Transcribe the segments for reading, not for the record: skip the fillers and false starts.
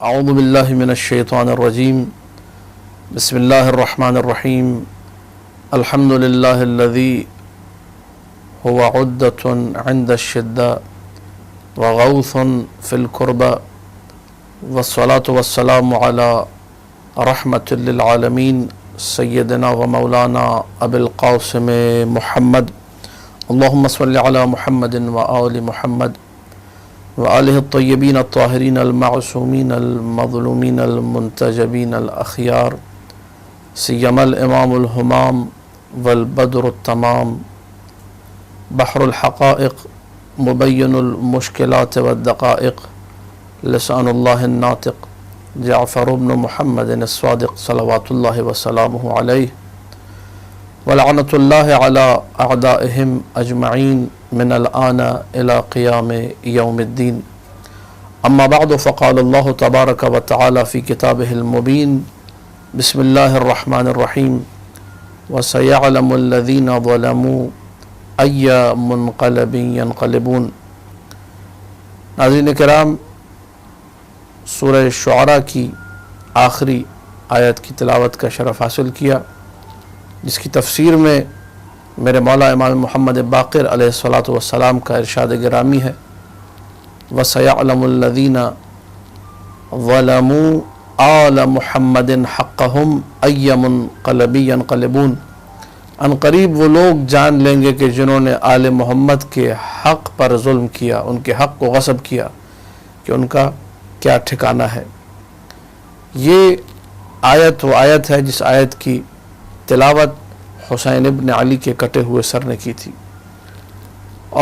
اعوذ باللہ من الشیطان الرجیم بسم اللہ الرحمن الرحیم الحمد للہ الذی هو عدۃ عند الشدہ وغوث فی الکربہ والصلاة والسلام علی رحمۃ للعالمین سیدنا و مولانا ابی القاسم محمد اللہم صلی علی محمد و آل محمد وآلہ الطیبین الطاہرین المعصومین المظلومین المنتجبین الاخیار سیما الامام الہمام والبدر التمام بحر الحقائق مبین المشکلات والدقائق لسان اللہ الناطق جعفر بن محمد الصادق صلوات اللہ وسلامہ علیہ ولعنۃ اللہ علی اعدائہم اجمعین من الآن الى قیام یوم الدین اما بعد فقال اللہ تبارک و تعالی فی کتابہ المبین بسم اللہ الرحمن الرحیم وسیعلم الذین ظلموا ای منقلب ینقلبون۔ ناظرین کرام، سورہ شعراء کی آخری آیت کی تلاوت کا شرف حاصل کیا، جس کی تفسیر میں میرے مولا امام محمد باقر علیہ الصلاۃ والسلام کا ارشاد گرامی ہے وَسَيَعْلَمُ الَّذِينَ ظَلَمُوا آلَ مُحَمَّدٍ حَقَّهُمْ أَيَّ مُنْقَلَبٍ يَنْقَلِبُونَ۔ ان قریب وہ لوگ جان لیں گے کہ جنہوں نے آل محمد کے حق پر ظلم کیا، ان کے حق کو غصب کیا، کہ ان کا کیا ٹھکانہ ہے۔ یہ آیت وہ آیت ہے جس آیت کی تلاوت حسین ابن علی کے کٹے ہوئے سر نے کی تھی،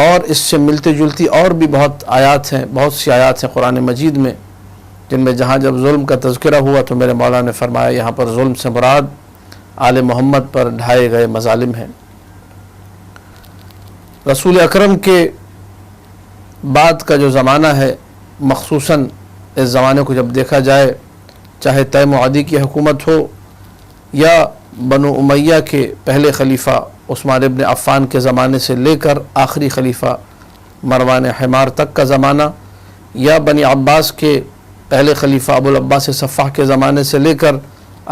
اور اس سے ملتی جلتی اور بھی بہت آیات ہیں، بہت سی آیات ہیں قرآن مجید میں جن میں جہاں جب ظلم کا تذکرہ ہوا تو میرے مولا نے فرمایا یہاں پر ظلم سے مراد آل محمد پر ڈھائے گئے مظالم ہیں۔ رسول اکرم کے بعد کا جو زمانہ ہے، مخصوصاً اس زمانے کو جب دیکھا جائے، چاہے تیم و عدی کی حکومت ہو یا بنو امیہ کے پہلے خلیفہ عثمان ابن عفان کے زمانے سے لے کر آخری خلیفہ مروان حمار تک کا زمانہ، یا بنی عباس کے پہلے خلیفہ ابو العباس صفاح کے زمانے سے لے کر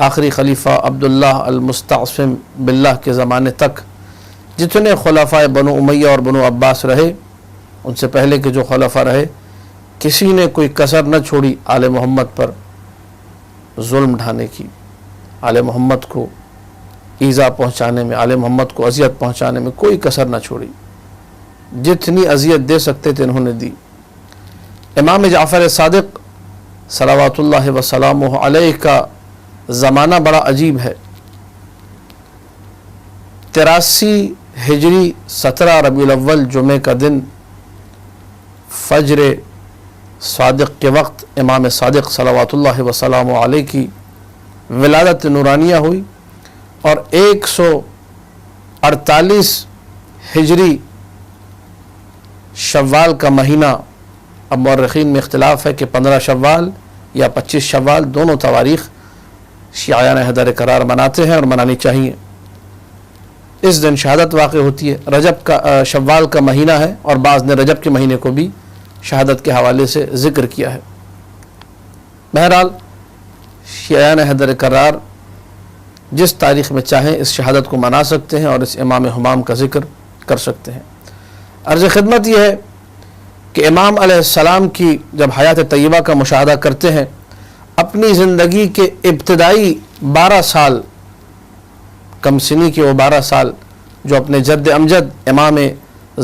آخری خلیفہ عبداللہ المستعصم باللہ کے زمانے تک، جتنے خلفاء بنو امیہ اور بنو عباس رہے، ان سے پہلے کے جو خلفاء رہے، کسی نے کوئی کسر نہ چھوڑی آل محمد پر ظلم ڈھانے کی، آل محمد کو ایذا پہنچانے میں، آل محمد کو اذیت پہنچانے میں کوئی کسر نہ چھوڑی، جتنی اذیت دے سکتے تھے انہوں نے دی۔ امام جعفر صادق صلوات اللہ وسلامہ علیہ کا زمانہ بڑا عجیب ہے۔ 83 ہجری 17 ربیع الاول جمعہ کا دن فجر صادق کے وقت امام صادق صلوات اللہ وسلامہ علیہ کی ولادت نورانیہ ہوئی، اور 148 ہجری شوال کا مہینہ، اب مورخین میں اختلاف ہے کہ 15 شوال یا 25 شوال، دونوں تواریخ شیعیان حیدر قرار مناتے ہیں اور منانی چاہیے۔ اس دن شہادت واقع ہوتی ہے۔ رجب کا شوال کا مہینہ ہے، اور بعض نے رجب کے مہینے کو بھی شہادت کے حوالے سے ذکر کیا ہے۔ بہرحال شیعیان حیدر قرار جس تاریخ میں چاہیں اس شہادت کو منا سکتے ہیں اور اس امام ہمام کا ذکر کر سکتے ہیں۔ عرض خدمت یہ ہے کہ امام علیہ السلام کی جب حیات طیبہ کا مشاہدہ کرتے ہیں، اپنی زندگی کے ابتدائی 12 سال، کم سنی کے وہ 12 سال جو اپنے جد امجد امام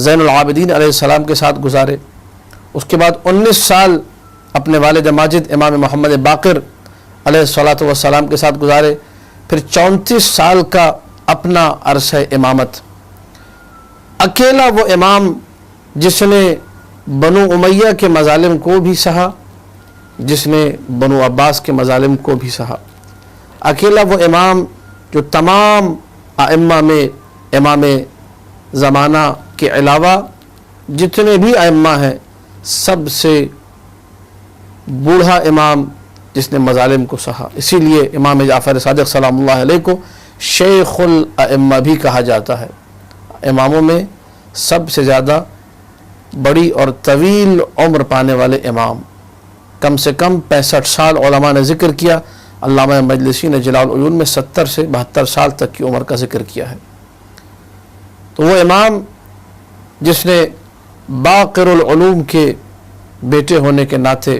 زین العابدین علیہ السلام کے ساتھ گزارے، اس کے بعد 19 سال اپنے والد ماجد امام محمد باقر علیہ الصلاۃ والسلام کے ساتھ گزارے، پھر 34 سال کا اپنا عرصہ امامت۔ اکیلا وہ امام جس نے بنو امیہ کے مظالم کو بھی سہا، جس نے بنو عباس کے مظالم کو بھی سہا، اکیلا وہ امام جو تمام ائمہ میں امام زمانہ کے علاوہ جتنے بھی ائمہ ہیں سب سے بوڑھا امام جس نے مظالم کو سہا۔ اسی لیے امام جعفر صادق سلام اللہ علیہ کو شیخ الائمہ بھی کہا جاتا ہے، اماموں میں سب سے زیادہ بڑی اور طویل عمر پانے والے امام، کم سے کم 65 سال علماء نے ذکر کیا. علامہ مجلسی نے جلال العیون میں 70 سے 72 سال تک کی عمر کا ذکر کیا ہے. تو وہ امام جس نے باقر العلوم کے بیٹے ہونے کے ناطے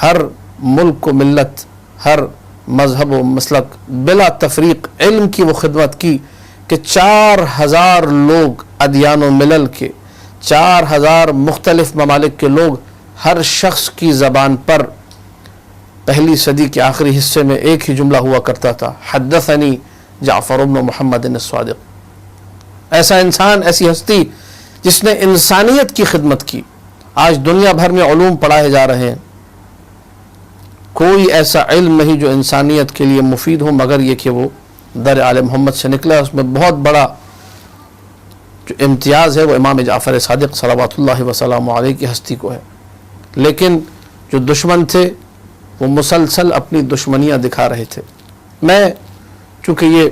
ہر ملک و ملت، ہر مذہب و مسلک بلا تفریق علم کی وہ خدمت کی کہ 4000 لوگ ادیان و ملل کے، 4000 مختلف ممالک کے لوگ، ہر شخص کی زبان پر پہلی صدی کے آخری حصے میں ایک ہی جملہ ہوا کرتا تھا، حدثنی جعفر بن محمد الصادق. ایسا انسان، ایسی ہستی جس نے انسانیت کی خدمت کی. آج دنیا بھر میں علوم پڑھائے جا رہے ہیں، کوئی ایسا علم نہیں جو انسانیت کے لیے مفید ہو مگر یہ کہ وہ در آل محمد سے نکلا. اس میں بہت بڑا جو امتیاز ہے وہ امام جعفر صادق صلوات اللہ وسلام علیہ کی ہستی کو ہے. لیکن جو دشمن تھے وہ مسلسل اپنی دشمنیاں دکھا رہے تھے. میں چونکہ یہ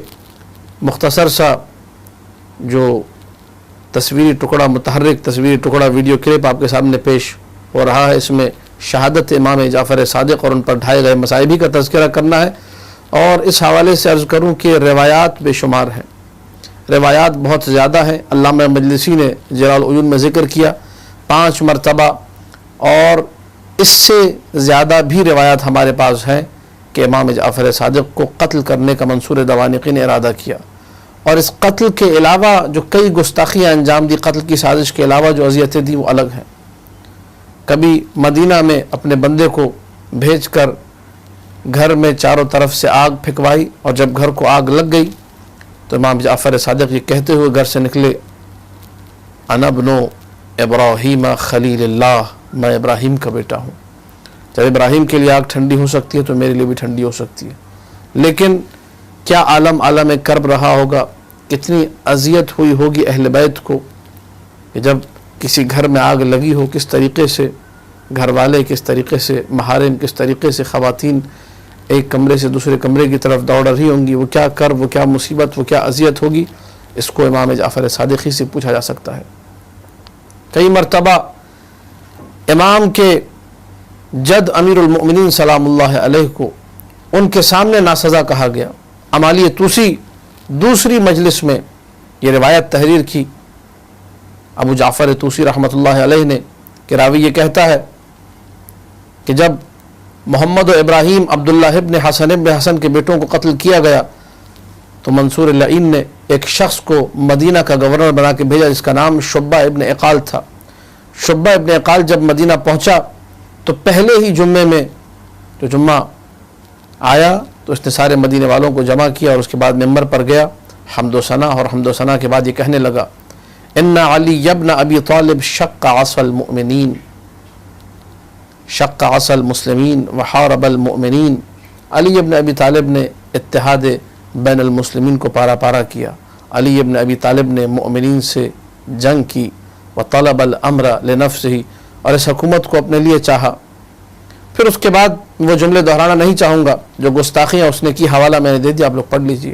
مختصر سا جو تصویری ٹکڑا، متحرک تصویری ٹکڑا ویڈیو کلپ آپ کے سامنے پیش ہو رہا ہے، اس میں شہادت امام جعفر صادق اور ان پر ڈھائے گئے مصائب کا تذکرہ کرنا ہے. اور اس حوالے سے عرض کروں کہ روایات بے شمار ہیں، روایات بہت زیادہ ہیں. علامہ مجلسی نے جلال العیون میں ذکر کیا 5 مرتبہ، اور اس سے زیادہ بھی روایات ہمارے پاس ہیں کہ امام جعفر صادق کو قتل کرنے کا منصور دوانقی نے ارادہ کیا. اور اس قتل کے علاوہ جو کئی گستاخیاں انجام دی، قتل کی سازش کے علاوہ جو اذیتیں دی وہ الگ ہیں. کبھی مدینہ میں اپنے بندے کو بھیج کر گھر میں چاروں طرف سے آگ پھینکوائی، اور جب گھر کو آگ لگ گئی تو امام جعفر صادق یہ کہتے ہوئے گھر سے نکلے، انا ابن ابراہیم خلیل اللہ، میں ابراہیم کا بیٹا ہوں. جب ابراہیم کے لیے آگ ٹھنڈی ہو سکتی ہے تو میرے لیے بھی ٹھنڈی ہو سکتی ہے. لیکن کیا عالم کرب رہا ہوگا، کتنی اذیت ہوئی ہوگی اہل بیت کو کہ جب کسی گھر میں آگ لگی ہو، کس طریقے سے گھر والے، کس طریقے سے محارم، کس طریقے سے خواتین ایک کمرے سے دوسرے کمرے کی طرف دوڑ رہی ہوں گی. وہ کیا کرب، وہ کیا مصیبت، وہ کیا اذیت ہوگی، اس کو امام جعفر صادقی سے پوچھا جا سکتا ہے. کئی مرتبہ امام کے جد امیر المؤمنین سلام اللہ علیہ کو ان کے سامنے ناسزا کہا گیا. امالی توسی دوسری مجلس میں یہ روایت تحریر کی ابو جعفر توسی رحمۃ اللہ علیہ نے کہ راوی یہ کہتا ہے کہ جب محمد و ابراہیم عبداللہ ابن حسن کے بیٹوں کو قتل کیا گیا تو منصور اللعین نے ایک شخص کو مدینہ کا گورنر بنا کے بھیجا جس کا نام شعبہ ابن اقال تھا. شعبہ ابن اقال جب مدینہ پہنچا تو پہلے ہی جمعے میں جو جمعہ آیا تو اس نے سارے مدینے والوں کو جمع کیا اور اس کے بعد ممبر پر گیا حمد و ثنا، اور حمد و ثنا کے بعد یہ کہنے لگا، ان علی ابن ابی طالب شق عصا المؤمنین، شق عصا المسلمین وحارب المؤمنین. علی ابن ابی طالب نے اتحاد بین المسلمین کو پارا پارا کیا. علی ابن ابی طالب نے مؤمنین سے جنگ کی، وطلب الامر لنفسہ، اور اس حکومت کو اپنے لیے چاہا. پھر اس کے بعد وہ جملے دہرانا نہیں چاہوں گا، جو گستاخیاں اس نے کی حوالہ میں نے دے دیا، آپ لوگ پڑھ لیجئے.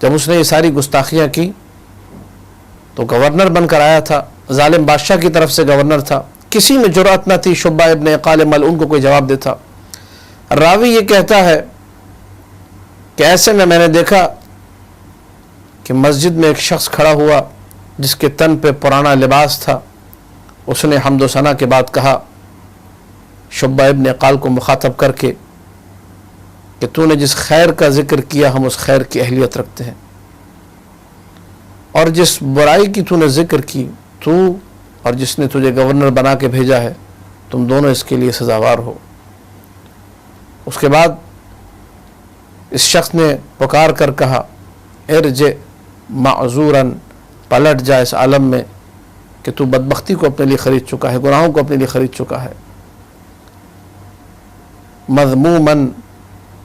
جب اس نے یہ ساری گستاخیاں کی تو گورنر بن کر آیا تھا، ظالم بادشاہ کی طرف سے گورنر تھا، کسی میں جرأت نہ تھی شعبہ ابن اقال ملعون کو کوئی جواب دیتا. راوی یہ کہتا ہے کہ ایسے میں نے دیکھا کہ مسجد میں ایک شخص کھڑا ہوا جس کے تن پہ پرانا لباس تھا. اس نے حمد و ثنا کے بعد کہا شعبہ ابن اقال کو مخاطب کر کے کہ تو نے جس خیر کا ذکر کیا ہم اس خیر کی اہلیت رکھتے ہیں، اور جس برائی کی تو نے ذکر کی، تو اور جس نے تجھے گورنر بنا کے بھیجا ہے، تم دونوں اس کے لیے سزاوار ہو. اس کے بعد اس شخص نے پکار کر کہا ارجع معذوراً، پلٹ جا اس عالم میں کہ تو بدبختی کو اپنے لیے خرید چکا ہے، گناہوں کو اپنے لیے خرید چکا ہے. مذموماً،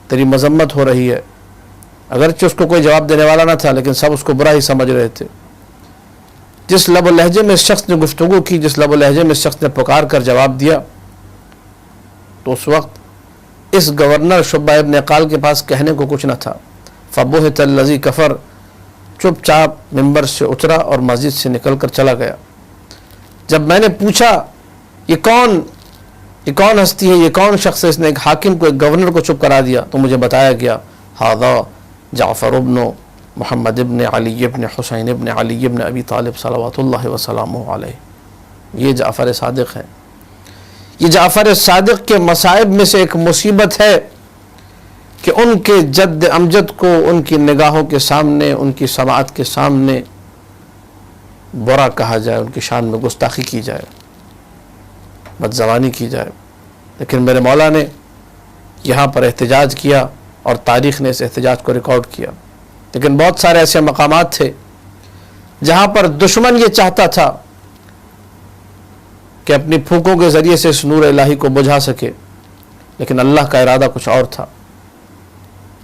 تیری مذمت ہو رہی ہے. اگرچہ اس کو کوئی جواب دینے والا نہ تھا لیکن سب اس کو برا ہی سمجھ رہے تھے. جس لب و لہجے میں اس شخص نے گفتگو کی، جس لب و لہجے میں اس شخص نے پکار کر جواب دیا، تو اس وقت اس گورنر شعبہ ابن اقال کے پاس کہنے کو کچھ نہ تھا. فبہت الذی کفر، چپ چاپ ممبر سے اترا اور مسجد سے نکل کر چلا گیا. جب میں نے پوچھا یہ کون ہستی ہے, یہ کون شخص ہے, اس نے ایک حاکم کو, ایک گورنر کو چپ کرا دیا. تو مجھے بتایا گیا ھذا جعفر ابن محمد ابن علی ابن حسین ابن علی ابن ابی طالب صلوات اللہ وسلامہ علیہ, یہ جعفر صادق ہے. یہ جعفر صادق کے مصائب میں سے ایک مصیبت ہے کہ ان کے جد امجد کو ان کی نگاہوں کے سامنے, ان کی سماعت کے سامنے برا کہا جائے, ان کی شان میں گستاخی کی جائے, بدزبانی کی جائے. لیکن میرے مولا نے یہاں پر احتجاج کیا اور تاریخ نے اس احتجاج کو ریکارڈ کیا. لیکن بہت سارے ایسے مقامات تھے جہاں پر دشمن یہ چاہتا تھا کہ اپنی پھونکوں کے ذریعے سے اس نور الہی کو بجھا سکے, لیکن اللہ کا ارادہ کچھ اور تھا.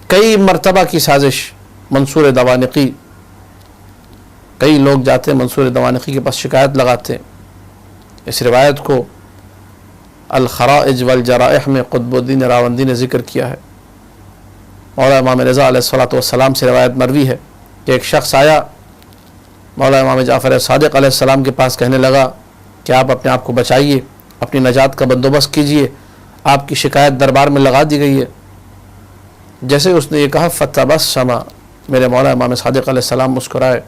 کئی مرتبہ کی سازش منصور دوانقی, کئی لوگ جاتے منصور دوانقی کے پاس شکایت لگاتے. اس روایت کو الخرائج والجرائح میں قطب الدین راوندی نے ذکر کیا ہے. مولا امام رضا علیہ الصلوۃ والسلام سے روایت مروی ہے کہ ایک شخص آیا مولا امام جعفر صادق علیہ السلام کے پاس, کہنے لگا کہ آپ اپنے آپ کو بچائیے, اپنی نجات کا بندوبست کیجئے, آپ کی شکایت دربار میں لگا دی گئی ہے. جیسے اس نے یہ کہا فتبسم, میرے مولا امام صادق علیہ السلام مسکرائے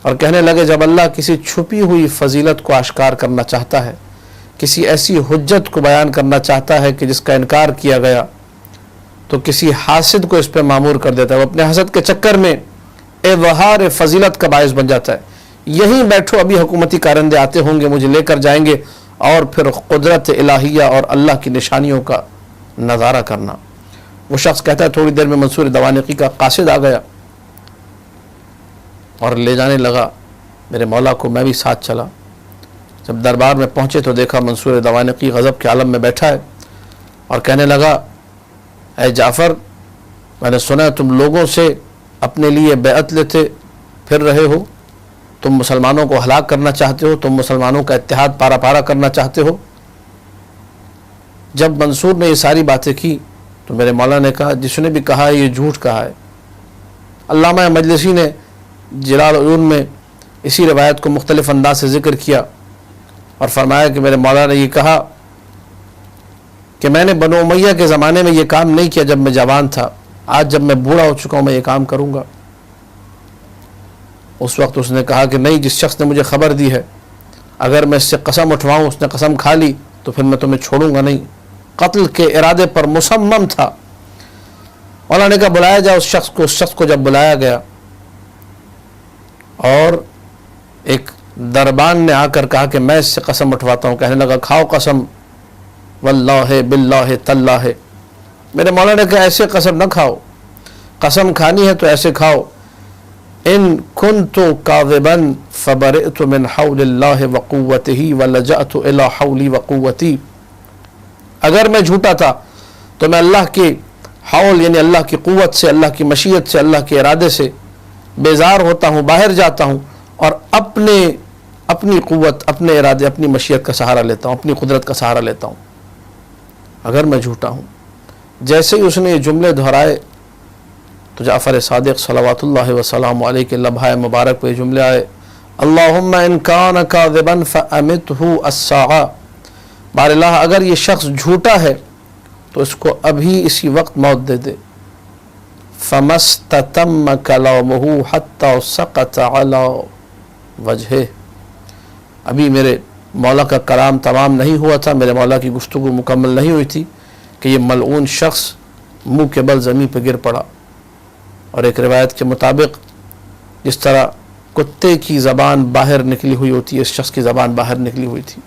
اور کہنے لگے جب اللہ کسی چھپی ہوئی فضیلت کو آشکار کرنا چاہتا ہے, کسی ایسی حجت کو بیان کرنا چاہتا ہے کہ جس کا انکار کیا گیا, تو کسی حاسد کو اس پہ معمور کر دیتا ہے. وہ اپنے حسد کے چکر میں اظہار فضیلت کا باعث بن جاتا ہے. یہیں بیٹھو, ابھی حکومتی کارندے آتے ہوں گے, مجھے لے کر جائیں گے, اور پھر قدرت الہیہ اور اللہ کی نشانیوں کا نظارہ کرنا. وہ شخص کہتا ہے تھوڑی دیر میں منصور دوانقی کا قاصد آ گیا اور لے جانے لگا. میرے مولا کو میں بھی ساتھ چلا. جب دربار میں پہنچے تو دیکھا منصور دوانقی غضب کے عالم میں بیٹھا ہے اور کہنے لگا اے جعفر, میں نے سنا تم لوگوں سے اپنے لیے بیعت لیتے پھر رہے ہو, تم مسلمانوں کو ہلاک کرنا چاہتے ہو, تم مسلمانوں کا اتحاد پارا پارا کرنا چاہتے ہو. جب منصور نے یہ ساری باتیں کی تو میرے مولا نے کہا جس نے بھی کہا ہے یہ جھوٹ کہا ہے. علامہ مجلسی نے جلال العیون میں اسی روایت کو مختلف انداز سے ذکر کیا اور فرمایا کہ میرے مولا نے یہ کہا کہ میں نے بنو امیہ کے زمانے میں یہ کام نہیں کیا جب میں جوان تھا, آج جب میں بوڑھا ہو چکا ہوں میں یہ کام کروں گا. اس وقت اس نے کہا کہ نہیں, جس شخص نے مجھے خبر دی ہے اگر میں اس سے قسم اٹھواؤں, اس نے قسم کھا لی تو پھر میں تمہیں چھوڑوں گا نہیں. قتل کے ارادے پر مصمم تھا. مولا نے کہا بلایا جائے اس شخص کو. اس شخص کو جب بلایا گیا اور ایک دربان نے آ کر کہا کہ میں اس سے قسم اٹھواتا ہوں, کہنے لگا کھاؤ قسم, واللہ باللہ تاللہ. میرے مولا نے کہا ایسے قسم نہ کھاؤ, قسم کھانی ہے تو ایسے کھاؤ. ان کنت کاذبا فبرئت من حول اللہ وقوتہ ولجأت الی حولی وقوتی. اگر میں جھوٹا تھا تو میں اللہ کی حول یعنی اللہ کی قوت سے, اللہ کی مشیت سے, اللہ کے ارادے سے بیزار ہوتا ہوں, باہر جاتا ہوں اور اپنی قوت, اپنے ارادے, اپنی مشیت کا سہارا لیتا ہوں, اپنی قدرت کا سہارا لیتا ہوں اگر میں جھوٹا ہوں. جیسے ہی اس نے یہ جملے دہرائے تو جعفر صادق صلوات اللہ وسلام علیہ کے لبھائے مبارک پہ یہ جملے آئے اللہم ان کان کاذبا فامتہ الساعہ. بار اللہ اگر یہ شخص جھوٹا ہے تو اس کو ابھی اسی وقت موت دے دے. فمستتم کلامہ حتی سقط علی وجہہ. ابھی میرے مولا کا کلام تمام نہیں ہوا تھا, میرے مولا کی گفتگو مکمل نہیں ہوئی تھی کہ یہ ملعون شخص منہ کے بل زمین پہ گر پڑا. اور ایک روایت کے مطابق جس طرح کتے کی زبان باہر نکلی ہوئی ہوتی ہے, اس شخص کی زبان باہر نکلی ہوئی تھی.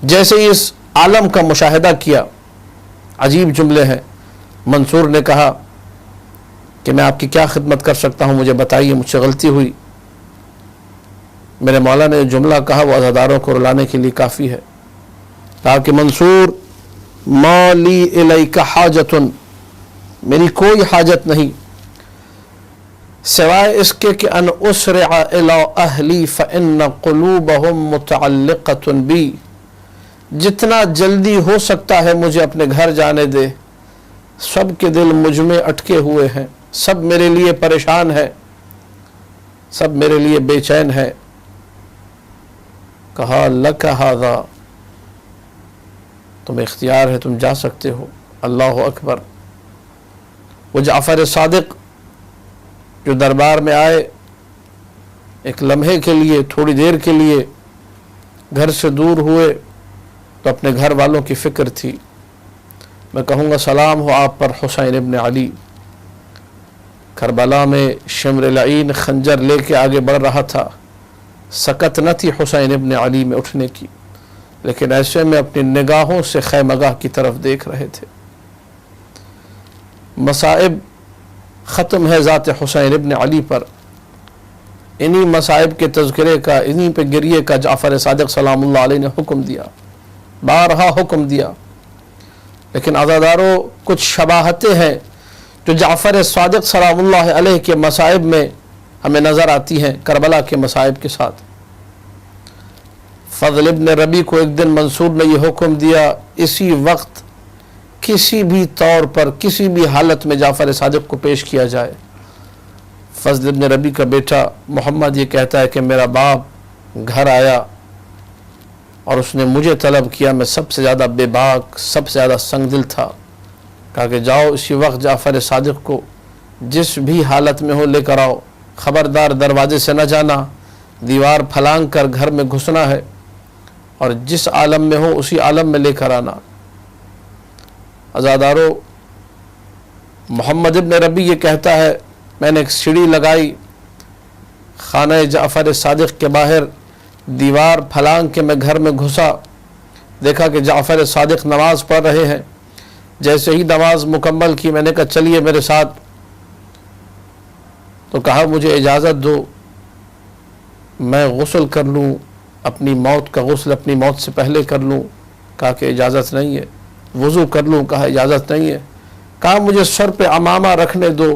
جیسے ہی اس عالم کا مشاہدہ کیا, عجیب جملے ہیں. منصور نے کہا کہ میں آپ کی کیا خدمت کر سکتا ہوں, مجھے بتائیے, مجھ سے غلطی ہوئی. میرے مولا نے جملہ کہا وہ عزاداروں کو رلانے کے لیے کافی ہے. کہا کہ منصور ما لی الیک حاجت, میری کوئی حاجت نہیں سوائے اس کے کہ ان اسرع الی اہلی فان قلوبہم متعلقۃ بی. جتنا جلدی ہو سکتا ہے مجھے اپنے گھر جانے دے, سب کے دل مجھ میں اٹکے ہوئے ہیں, سب میرے لیے پریشان ہے, سب میرے لیے بے چین ہے. کہا لک ھذا، تمہیں اختیار ہے، تم جا سکتے ہو۔ اللہ اکبر۔ وہ جعفر صادق جو دربار میں آئے، ایک لمحے کے لیے، تھوڑی دیر کے لیے گھر سے دور ہوئے تو اپنے گھر والوں کی فکر تھی۔ میں کہوں گا سلام ہو آپ پر حسین ابن علی۔ کربلا میں شمر لعین خنجر لے کے آگے بڑھ رہا تھا، سکت نہ تھی حسین ابن علی میں اٹھنے کی، لیکن ایسے میں اپنی نگاہوں سے خیمگاہ کی طرف دیکھ رہے تھے۔ مصائب ختم ہے ذات حسین ابن علی پر، انہی مصائب کے تذکرے کا، انہی پہ گریے کا جعفر صادق سلام اللہ علیہ نے حکم دیا، بارہا حکم دیا۔ لیکن عزادارو، کچھ شباہتیں ہیں جو جعفر صادق سلام اللہ علیہ کے مصائب میں ہمیں نظر آتی ہیں کربلا کے مصائب کے ساتھ۔ فضل ابن ربی کو ایک دن منصور نے یہ حکم دیا، اسی وقت کسی بھی طور پر، کسی بھی حالت میں جعفر صادق کو پیش کیا جائے۔ فضل ابن ربی کا بیٹا محمد یہ کہتا ہے کہ میرا باپ گھر آیا اور اس نے مجھے طلب کیا، میں سب سے زیادہ بے باک، سب سے زیادہ سنگ دل تھا۔ کہا کہ جاؤ اسی وقت جعفر صادق کو جس بھی حالت میں ہو لے کر آؤ، خبردار دروازے سے نہ جانا، دیوار پھلانگ کر گھر میں گھسنا ہے، اور جس عالم میں ہو اسی عالم میں لے کر آنا۔ عزادارو، محمد ابن ربی یہ کہتا ہے میں نے ایک سیڑھی لگائی خانہ جعفر صادق کے باہر، دیوار پھلانگ کے میں گھر میں گھسا، دیکھا کہ جعفر صادق نماز پڑھ رہے ہیں۔ جیسے ہی نماز مکمل کی میں نے کہا چلیے میرے ساتھ، تو کہا مجھے اجازت دو میں غسل کر لوں، اپنی موت کا غسل اپنی موت سے پہلے کر لوں۔ کہا کہ اجازت نہیں ہے۔ وضو کر لوں، کہا اجازت نہیں ہے۔ کہا مجھے سر پہ عمامہ رکھنے دو،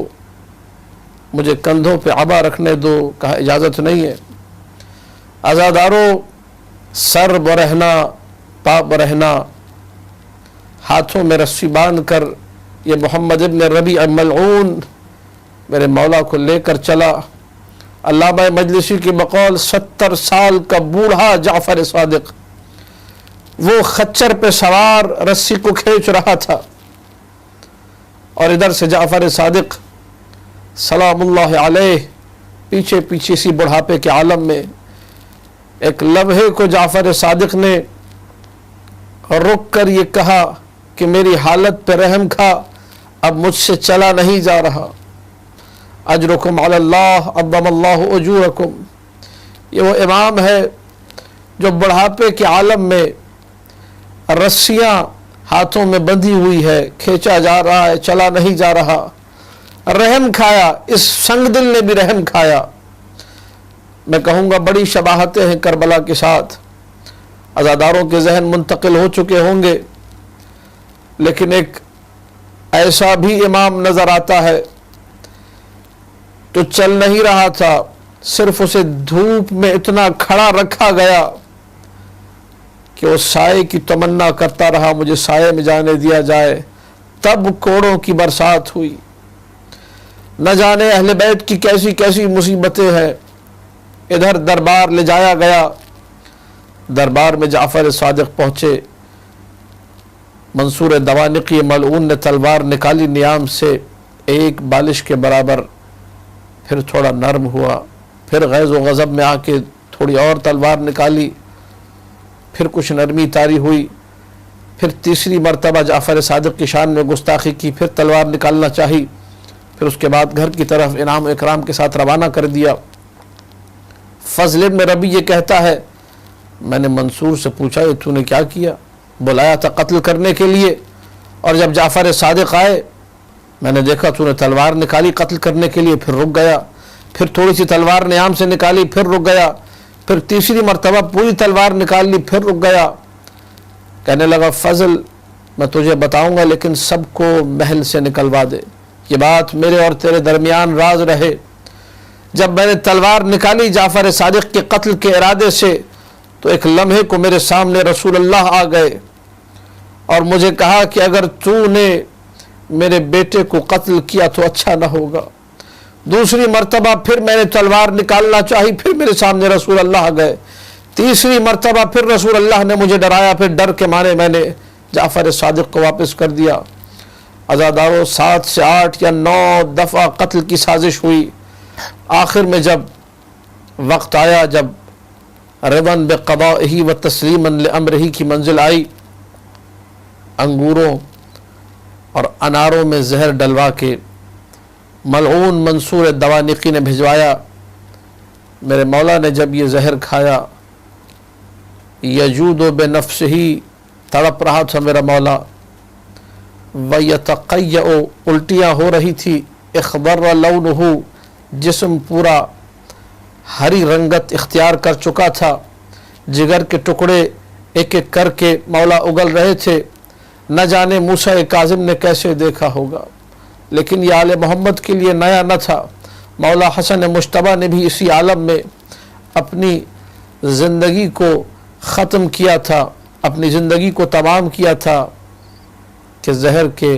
مجھے کندھوں پہ عبا رکھنے دو، کہا اجازت نہیں ہے۔ عزادارو، سر برہنا، پا برہنا، ہاتھوں میں رسی باندھ کر یہ محمد ابن ربیع ملعون میرے مولا کو لے کر چلا۔ علامہ مجلسی کی بقول 70 سال کا بوڑھا جعفر صادق وہ خچر پہ سوار رسی کو کھینچ رہا تھا، اور ادھر سے جعفر صادق سلام اللہ علیہ پیچھے پیچھے سی بڑھاپے کے عالم میں۔ ایک لمحے کو جعفر صادق نے رک کر یہ کہا کہ میری حالت پہ رحم کھا، اب مجھ سے چلا نہیں جا رہا۔ اجرکم علی اللہ عظم اللہ اجورکم۔ یہ وہ امام ہے جو بڑھاپے کے عالم میں رسیاں ہاتھوں میں بندھی ہوئی ہے، کھینچا جا رہا ہے، چلا نہیں جا رہا، رحم کھایا، اس سنگ دل نے بھی رحم کھایا۔ میں کہوں گا بڑی شباہتیں ہیں کربلا کے ساتھ، عزاداروں کے ذہن منتقل ہو چکے ہوں گے، لیکن ایک ایسا بھی امام نظر آتا ہے تو چل نہیں رہا تھا، صرف اسے دھوپ میں اتنا کھڑا رکھا گیا کہ وہ سائے کی تمنا کرتا رہا، مجھے سائے میں جانے دیا جائے۔ تب کوڑوں کی برسات ہوئی۔ نہ جانے اہل بیت کی کیسی کیسی مصیبتیں ہیں۔ ادھر دربار لے جایا گیا، دربار میں جعفر صادق پہنچے، منصور دوانقی ملعون نے تلوار نکالی نیام سے، ایک بالش کے برابر، پھر تھوڑا نرم ہوا، پھر غیظ و غضب میں آ کے تھوڑی اور تلوار نکالی، پھر کچھ نرمی طاری ہوئی، پھر تیسری مرتبہ جعفر صادق کی شان میں گستاخی کی، پھر تلوار نکالنا چاہی، پھر اس کے بعد گھر کی طرف انعام و اکرام کے ساتھ روانہ کر دیا۔ فضل ابن ربیع یہ کہتا ہے میں نے منصور سے پوچھا یہ تو نے کیا کیا؟ بلایا تھا قتل کرنے کے لیے، اور جب جعفر صادق آئے میں نے دیکھا تو نے تلوار نکالی قتل کرنے کے لیے، پھر رک گیا، پھر تھوڑی سی تلوار نیام سے نکالی، پھر رک گیا، پھر تیسری مرتبہ پوری تلوار نکال لی، پھر رک گیا۔ کہنے لگا فضل میں تجھے بتاؤں گا لیکن سب کو محل سے نکلوا دے، یہ بات میرے اور تیرے درمیان راز رہے۔ جب میں نے تلوار نکالی جعفر صادق کے قتل کے ارادے سے تو ایک لمحے کو میرے سامنے رسول اللہ آ گئے اور مجھے کہا کہ اگر تو نے میرے بیٹے کو قتل کیا تو اچھا نہ ہوگا۔ دوسری مرتبہ پھر میں نے تلوار نکالنا چاہی، پھر میرے سامنے رسول اللہ آ گئے، تیسری مرتبہ پھر رسول اللہ نے مجھے ڈرایا، پھر ڈر کے مارے میں نے جعفر صادق کو واپس کر دیا۔ عزاداروں 7 سے 8 یا 9 دفعہ قتل کی سازش ہوئی۔ آخر میں جب وقت آیا، جب رضا بقضائہ و تسلیما لامرہ کی منزل آئی، انگوروں اور اناروں میں زہر ڈلوا کے ملعون منصور دوانقی نے بھجوایا۔ میرے مولا نے جب یہ زہر کھایا، یجود بنفسہ، تڑپ رہا تھا میرا مولا، ویتقیع، الٹیاں ہو رہی تھی، اخضر لونہ، جسم پورا ہری رنگت اختیار کر چکا تھا، جگر کے ٹکڑے ایک ایک کر کے مولا اگل رہے تھے۔ نہ جانے موسیٰ کاظم نے کیسے دیکھا ہوگا، لیکن یہ آل محمد کے لیے نیا نہ تھا۔ مولا حسن مجتبیٰ نے بھی اسی عالم میں اپنی زندگی کو ختم کیا تھا، اپنی زندگی کو تمام کیا تھا کہ زہر کے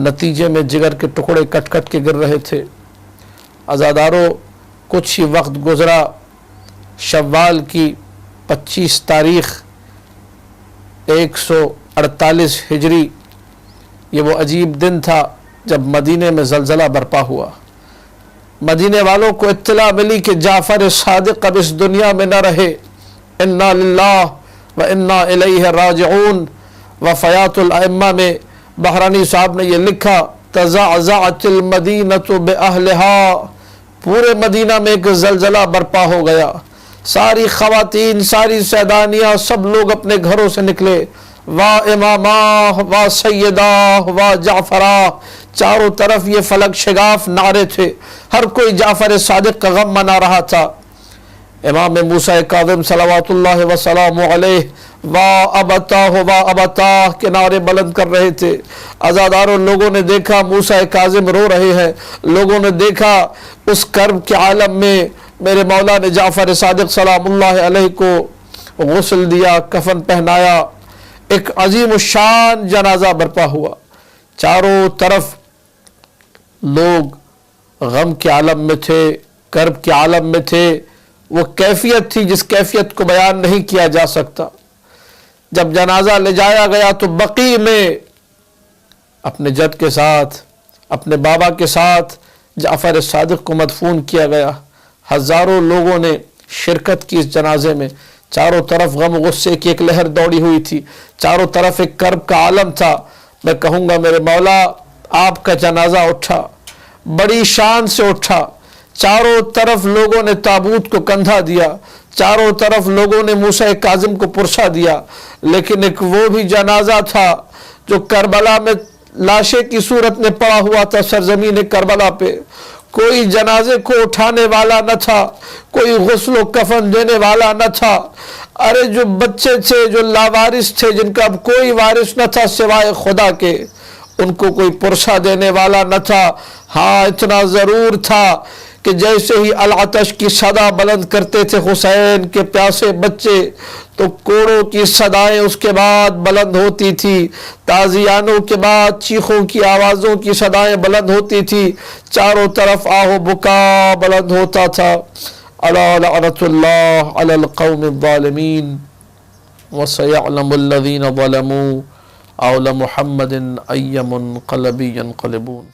نتیجے میں جگر کے ٹکڑے کٹ کٹ کے گر رہے تھے۔ عزاداروں، کچھ ہی وقت گزرا، شوال کی 25 تاریخ 148 ہجری، یہ وہ عجیب دن تھا جب مدینے میں زلزلہ برپا ہوا۔ مدینے والوں کو اطلاع ملی کہ جعفر صادق اب اس دنیا میں نہ رہے۔ انا للہ و انا الیہ راجعون۔ وفیات الائمہ میں بحرانی صاحب نے یہ لکھا، تزعزعت المدینۃ باہلہا، پورے مدینہ میں ایک زلزلہ برپا ہو گیا۔ ساری خواتین، ساری سیدانیاں، سب لوگ اپنے گھروں سے نکلے، وا امامہ وا سیدہ وا جعفرہ، چاروں طرف یہ فلک شگاف نعرے تھے، ہر کوئی جعفر صادق کا غم منا رہا تھا۔ امام موسیٰ کاظم صلوات اللہ وسلام علیہ وا ابتاہ کے نعرے بلند کر رہے تھے۔ عزاداروں، لوگوں نے دیکھا موسیٰ کاظم رو رہے ہیں، لوگوں نے دیکھا اس کرب کے عالم میں میرے مولا نے جعفر صادق سلام اللہ علیہ کو غسل دیا، کفن پہنایا، ایک عظیم الشان جنازہ برپا ہوا۔ چاروں طرف لوگ غم کے عالم میں تھے، کرب کے عالم میں تھے۔ وہ کیفیت تھی جس کیفیت کو بیان نہیں کیا جا سکتا۔ جب جنازہ لے جایا گیا تو بقیع میں اپنے جد کے ساتھ، اپنے بابا کے ساتھ جعفر صادق کو مدفون کیا گیا۔ ہزاروں لوگوں نے شرکت کی اس جنازے میں، چاروں طرف غم غصے کی ایک لہر دوڑی ہوئی تھی، چاروں طرف ایک کرب کا عالم تھا۔ میں کہوں گا میرے مولا، آپ کا جنازہ اٹھا، بڑی شان سے اٹھا، چاروں طرف لوگوں نے تابوت کو کندھا دیا، چاروں طرف لوگوں نے موسیٰ کاظم کو پرسا دیا، لیکن ایک وہ بھی جنازہ تھا جو کربلا میں لاشے کی صورت میں پڑا ہوا تھا سرزمین کربلا پہ۔ کوئی جنازے کو اٹھانے والا نہ تھا، کوئی غسل و کفن دینے والا نہ تھا۔ ارے جو بچے تھے، جو لاوارث تھے، جن کا اب کوئی وارث نہ تھا سوائے خدا کے، ان کو کوئی پرسا دینے والا نہ تھا۔ ہاں، اتنا ضرور تھا کہ جیسے ہی العطش کی صدا بلند کرتے تھے حسین کے پیاسے بچے، تو کوڑوں کی صدائیں اس کے بعد بلند ہوتی تھی، تازیانوں کے بعد چیخوں کی آوازوں کی صدائیں بلند ہوتی تھی، چاروں طرف آہ و بکا بلند ہوتا تھا۔ الا لعنۃ اللہ علی القوم الظالمین وسیعلم الذین ظلموا آل محمد ای منقلب ینقلبون۔